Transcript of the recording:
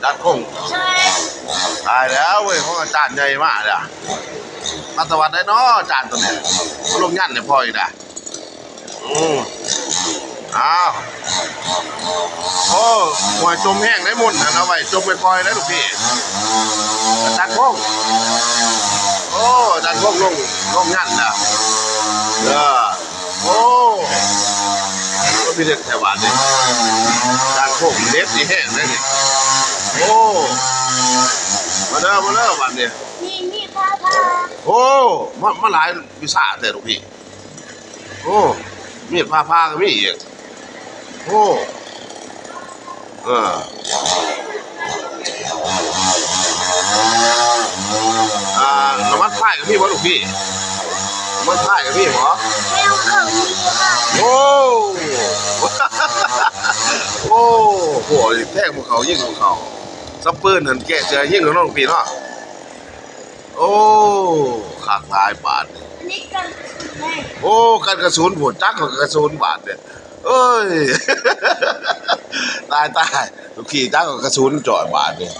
ดัดคงตายแล้วเว้ยของอาจารย์ใหญ่มากเลยมาสวัสดีเนาะอาจารย์ตัวนี้ลงยันเนี่ยพ่ออีกนะอ้าวโอ้หวยจมแห้งได้มุ่นนะเอาไว้จมไปปล่อยได้ลูกพี่อาจารย์พงโอ้อาจารย์พงลงยันนะโอ้ก็พี่เด็กแถวบ้านนี่อาจารย์พงเด็ดที่แห้งเลยนี่โอ้มาเด้อบ้านเนี่ยมีพาโอ้มาหลายวิชาแต่ลูกพี่โอ้มีดพาก็มีอีกโอ้น้ำมันพายกับพี่วะลูกพี่น้ำมันพายกับพี่เหรอแมวเขาดีค่ะโอ้โอ้โหแท่งภูเขายิ่งภูเขาซับปืนหันแกะเจอยิ่งกับน้องพี่เนาะโอ้ขาดลายบาทอันนี้กันโอ้กันกระสุนหัวจักกับกระสุนบาทเนี่ยเอ้ยตายลูกขี่จักกับกระสุนจ่อยบาทเนี่ย